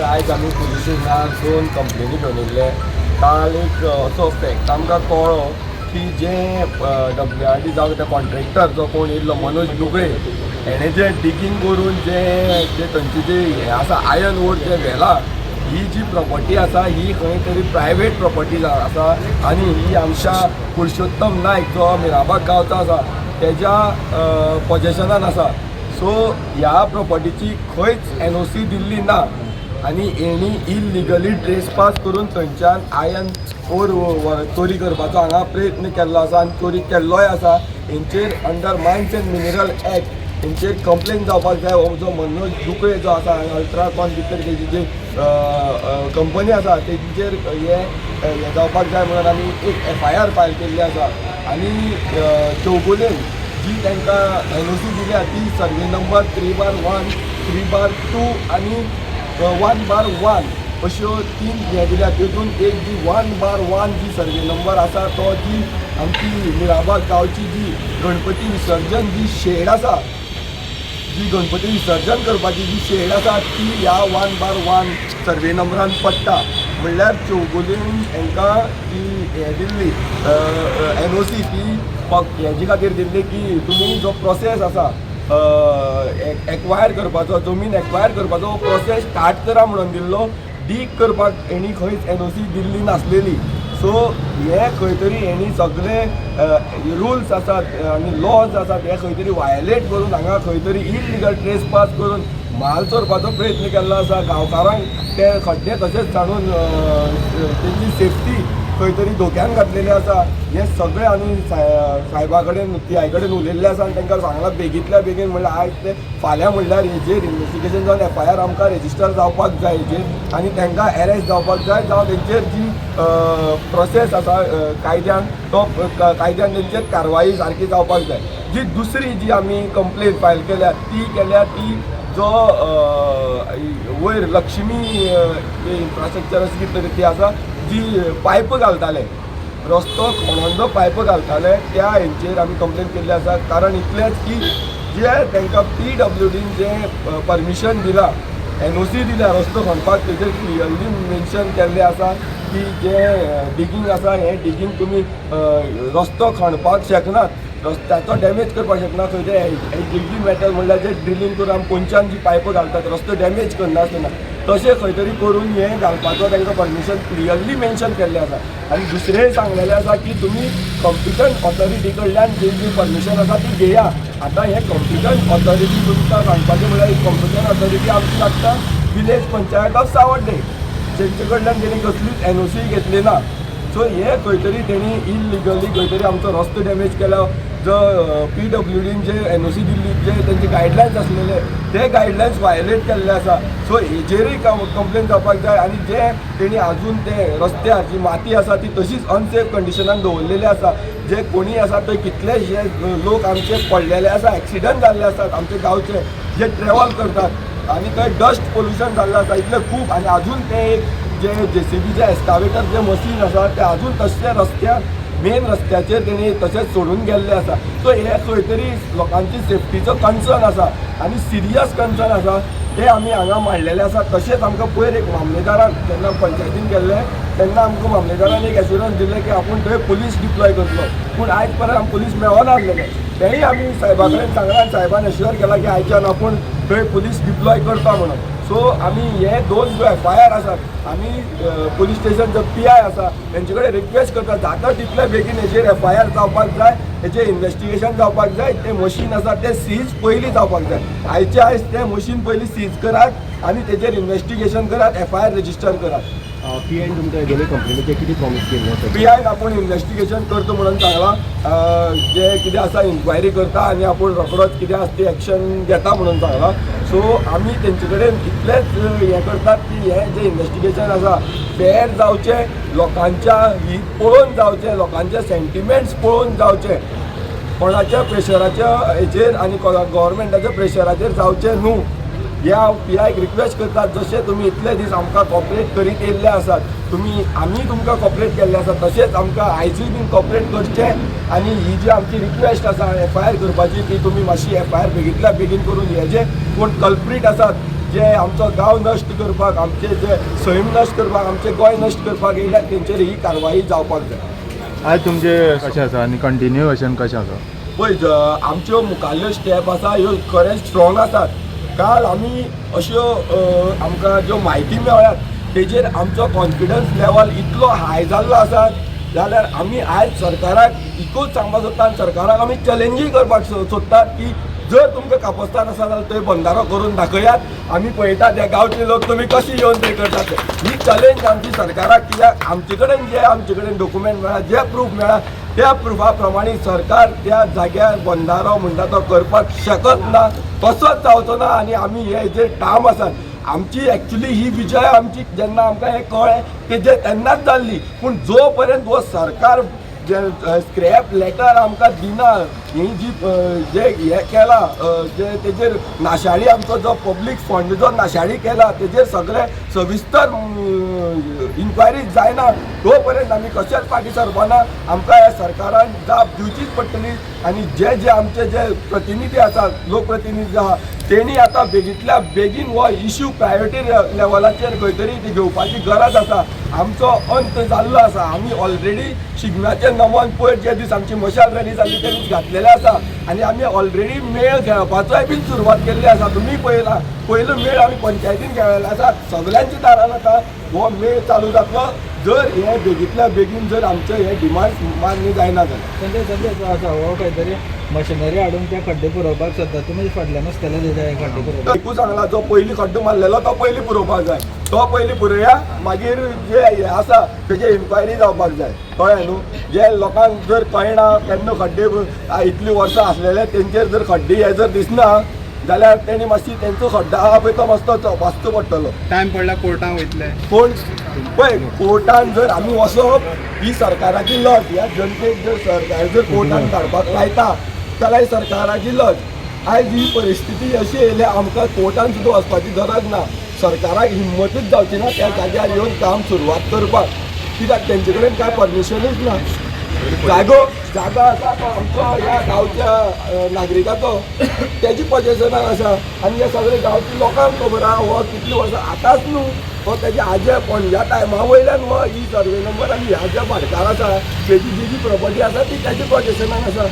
आयज आमी पुलीस स्टेशनार 2 कंप्लेनी घेवन येयल्ले. काल एक असो फॅक्ट आमकां कळ्ळो की जे WRD जावं ते कॉन्ट्रॅक्टर जो कोण येयल्लो मनोज दुगळे हेणें जे डिगींग करून जे थंयचे जे हें आसा आयर्न ओर जे व्हेला, ही जी प्रॉपर्टी आसा ही खंय तरी प्रायवेट प्रॉपर्टी आसा आनी ही आमच्या पुरुषोत्तम नायक जो मिराबाग गांवचो आसा तेज्या पोजेशनान आसा. सो ह्या प्रॉपर्टीची खंयच NOC दिल्ली ना आनी हेणी इलिगली ट्रेसपास करून थंयच्यान आयर्न ओर चोरी करपाचो हांगा प्रयत्न केल्लो आसा आनी चोरी केल्लोय आसा. हेंचेर under mines and mineral act हेंचेर कंप्लेन जावपाक जाय. हो जो मनोज दुकळे जो आसा अल्ट्राकॉन भितर तेजी जी कंपनी आसा तेंचेर हे जावपाक जाय म्हणून आमी एक FIR फायल केल्ली आसा. आनी चौगुलेन जी तांकां NOC दिल्या ती सर्वे नंबर 3/1, 3/2 आनी 1/1 अश्यो 3 हे दिल्या. तितून एक जी 1/1 जी सर्वे नंबर आसा तो जी आमची मिराबाग गांवची जी गणपती विसर्जन जी शेड आसा, जी गणपती विसर्जन करपाची जी शेड आसा ती ह्या 1/1 सर्वे नंबरान पडटा. म्हणल्यार चौगुलेन हांकां ती हे दिल्ली NOC ती हेजे खातीर दिल्ली की तुमी जो प्रोसेस आसा एक्वायर करपाचो, जमीन एक्वायर करपाचो प्रोसेस स्टार्ट करा म्हणून दिल्लो. डीग करपाक हेणी खंयच NOC दिल्ली नासलेली. सो हे खंय तरी हेणी सगळे रुल्स आसात आनी लॉज आसात हे खंय तरी वायलेट करून हांगा खंय तरी इलिगल ट्रेसपास करून म्हाल चोरपाचो प्रयत्न केल्लो आसा. गांवकारांक ते खड्डे तशेंच सांडून तेंची सेफ्टी खंय तरी धोक्यान घातलेली आसा. हे सगळे आमी सायबा कडेन TI कडेन उलयल्ले आसा आनी तांकां सांगलां बेगींतल्या बेगीन म्हणल्यार आयज ते फाल्यां म्हणल्यार हेजेर इन्वेस्टिगेशन जावन FIR आमकां रेजिस्टर जावपाक जाय हेजेर आनी तांकां अरेस्ट जावपाक जाय जावं तेंचेर जी प्रोसेस आसा कायद्यान तो कायद्यान तेंचेर कारवाई सारकी जावपाक जाय. जी दुसरी जी आमी कंप्लेन फायल केल्या ती जो वयर लक्ष्मी इन्फ्रास्ट्रक्चर अशी कितें तरी ती आसा जी पायप घालताले, रस्तो खणून जो पायप घालताले त्या हेंचेर आमी कंप्लेन केल्ली आसा. कारण इतलेंच की जे तांकां PWDन जे परमिशन दिला, NOC दिल्या रस्तो खणपाक तेजेर क्लियरली मेन्शन केल्लें आसा की जे डिगींग आसा हें डिगींग तुमी रस्तो खणपाक शकनात, रस्त्याचो डॅमेज करपाक शकना. खंय ते डिगींग मेटल म्हणल्यार जे ड्रिलींग करून आमी पोंच्यान जी पायप घालतात रस्तो डॅमेज करनासतना तशें खंय तरी करून हें घालपाचो तांकां परमिशन क्लियरली मेन्शन केल्लें आसा. आनी दुसरें सांगलेलें आसा की तुमी कॉम्पिटंट ऑथॉरिटी कडल्यान जी जी परमिशन आसा ती घेया. आतां हें कॉम्पिटंट ऑथॉरिटी तुमकां सांगपाचें म्हळ्यार कॉम्पिटंट ऑथॉरिटी आमची लागता विलेज पंचायत ऑफ सावड्डे, जेंचे कडल्यान तेणी कसलीच NOC घेतली ना. सो हे खंय तरी तेणी इलिगली खंय तरी आमचो रस्तो डॅमेज केलो. जो PWDन जे NOC दिल्ली जे तेंचे गायडलायन्स आसलेले ते गायडलायन्स वायलेट केल्ले आसा. सो हेजेरूय कंप्लेन जावपाक जाय. आनी जे तेणी आजून ते रस्त्यार जी माती आसा ती तशीच अनसेफ कंडिशनान दवरलेली आसा. जे कोणी आसा थंय कितलेशे लोक आमचे पडलेले आसा, एक्सिडंट जाल्ले आसात आमचे गांवचे जे ट्रॅव्हल करतात आनी थंय डस्ट पोल्युशन जाल्लें आसा इतलें खूब. आनी आजून ते एक जे JCB जे एस्कावेटर जे मशीन आसा ते आजून तशे रस्त्यार मेन रस्त्याचेर तेणी तशेंच सोडून गेल्ले आसा. सो हे खंय तरी लोकांची सेफ्टीचो कन्सर्न आसा आनी सिरियस कन्सर्न आसा ते आमी हांगा मांडलेले आसा. तशेंच आमकां पयर एक मामलेदारान जेन्ना पंचायतीन गेल्ले तेन्ना आमकां मामलेदारान एक एश्युरन्स दिलें की आपूण थंय पुलीस डिप्लॉय करतलो. पूण आयज पर्यंत आमकां पुलीस मेळोना आसलेले. तेंय आमी सायबा कडेन सांगलां आनी सायबान एश्युअर केला की आयच्यान आपूण थंय पुलीस डिप्लॉय करता म्हणून. सो आमी हे 2 जो FIR आसात आमी पुलीस स्टेशन जो PI आसा तेंचे कडेन रिक्वेस्ट करता जाता तितले बेगीन हेजेर FIR जावपाक जाय, हेचेर इन्वेस्टिगेशन जावपाक जाय. ते मशीन आसा ते सीज पयलीं जावपाक जाय. आयचे आयज ते मशीन पयलीं सीज करात आनी तेजेर इन्वेस्टिगेशन करात, FIR रेजिस्टर करात. PI तुमकां हेजेर कंप्लेनीचे कितें प्रॉमिस केल्लें? PI आपूण इन्वेस्टिगेशन करता म्हणून सांगलां. जे कितें आसा इन्क्वायरी करता आनी आपूण रोखडोच कितें आसा ती एक्शन घेता म्हणून सांगलां. सो आमी तेंचे कडेन इतलेंच हें करतात की हें जें इन्वेस्टिगेशन आसा फेर जावचें, लोकांच्या हीत पळोवन जावचें, लोकांचे सेंटिमेंट्स पळोवन जावचें, कोणाच्या प्रेशराच्या हेचेर आनी गव्हर्मेंटाच्या प्रेशराचेर जावचें न्हू. हे हांव PIक रिक्वेस्ट करतात. जशें तुमी इतले दीस आमकां कॉपरेट करीत येयल्ले आसात, आमी तुमकां कॉपरेट केल्ले आसा तशेंच आमकां आयजूय बीन कॉपरेट करचें. आनी ही जी आमची रिक्वेस्ट आसा FIR करपाची ती तुमी मातशी FIR बेगींतल्या बेगीन करून हे जे कोण कल्प्रीट आसात जे आमचो गांव नश्ट करपाक, आमचे जे सैम नश्ट करपाक, आमचे गोंय नश्ट करपाक येयल्यात तेंचेर ही कारवाई जावपाक जाय. आज तुमचे कशें आसा आनी कंटिन्युएशन कशें आसा? पळय आमच्यो मुखाल्ल्यो स्टेप आसा ह्यो खरें स्ट्रॉंग आसात. काल आमी अश्यो आमकां ज्यो म्हायती मेळ्ळ्यात तेजेर आमचो कॉन्फिडन्स लेवल इतलो हाय जाल्लो आसा जाल्यार आमी आयज सरकाराक इकूच सांगपाक सोदता आनी सरकाराक आमी चॅलेंजीय करपाक सोदतात की जर तुमकां कापस्तान आसा जाल्यार थंय बंधारो करून दाखयात. आमी पळयतात हे गांवचे लोक तुमी कशी येवन ते करतात ही चॅलेंज आमची सरकाराक. कित्याक आमचे कडेन डॉक्युमेंट मेळ्ळा, जे प्रूफ मेळ्ळा त्या प्रुफा प्रमाणे सरकार त्या जाग्यार बंधारो म्हणटा तो करपाक शकत ना, तसोच जावचो ना. आनी आमी हे जे ठाम आसात, आमची एक्चुली ही विजय आमची जेन्ना आमकां हें कळ्ळें तेजे तेन्नाच जाल्ली. पूण जो पर्यंत हो सरकार जे स्क्रॅप लेटर आमकां दिना, ही जी जे हे केला जे तेजेर नाशाडी आमचो जो पब्लीक फंड जो नाशाडी केला तेजेर सगळे सविस्तर इन्क्वायरी जायना तो पर्यंत आमी कशेंच फाटीं सरपाना. आमकां ह्या सरकारान जाप दिवचीच पडटली. आनी जे आमचे जे प्रतिनिधी आसा, लोकप्रतिनिधी आहा, तेणी आतां बेगींतल्या बेगीन हो इश्यू प्रायोरिटी लेवलाचेर खंय तरी ती घेवपाची गरज आसा. आमचो अंत जाल्लो आसा. आमी ऑलरेडी शिगम्याचे नमन पयर जे दीस आमची मशाल रॅली जाल्ली ते दीस घातलेले आसा आनी आमी ऑलरेडी मेळ खेळपाचोय बीन सुरवात केल्ली आसा. तुमी पळयला पयलो मेळ आमी पंचायतीन खेळ्ळेलो आसा. सगळ्यांच्या दारान आतां हो मेळ चालू जातलो जर हे बेगींतल्या बेगीन जर आमचे हे डिमांड्स मान्य जायना जाल्यार. संजय आसा हो खंय तरी मशिनरी हाडून ते खड्डे पुरोवपाक सोदता. तुमी फाटल्यानूच केले तेजे खड्डे पुरोवपाक. एकूच सांगला जो पयलीं खड्डो मारलेलो तो पयलीं पुरोवपाक जाय. तो पयलीं पुरया, मागीर जे हे आसा तेजे इन्क्वायरी जावपाक जाय. कळ्ळें न्हू. जे लोकांक जर कळना केन्ना खड्डे इतलीं वर्सां आसलेले तेंचेर जर खड्डे हे जर दिसना जाल्यार तेणी मातशी तेंचो खड्डो आहा पळय तो मातसो वाचचो पडटलो. टायम पडल्यार कोर्टान वयतले. पूण पळय कोर्टान जर आमी वचप ही सरकाराची लज. ह्या जनतेक जर सरकार जर कोर्टान धाडपाक लायता जाल्यार ही सरकाराची लज. आयज ही परिस्थिती अशी येयल्या आमकां कोर्टान सुद्दां वचपाची गरज ना. सरकाराक हिम्मतूच जावची ना त्या जाग्यार येवन काम सुरवात करपाक. कित्याक तेंचे कडेन कांय परमिशनूच ना. जागा आसा तो आमचो ह्या गांवच्या नागरिकाचो तेजी पोजेशनाक आसा आनी हे सगळे गांवची लोकांक खबर आहा हो कितलीं वर्सां आतांच न्हू हो तेजे आजे पणज्या टायमा वयल्यान हो ही सर्वे नंबर आनी ह्या ज्या भाटकार आसा तेजी जी प्रॉपर्टी आसा ती तेजी पोजेशनाक आसा.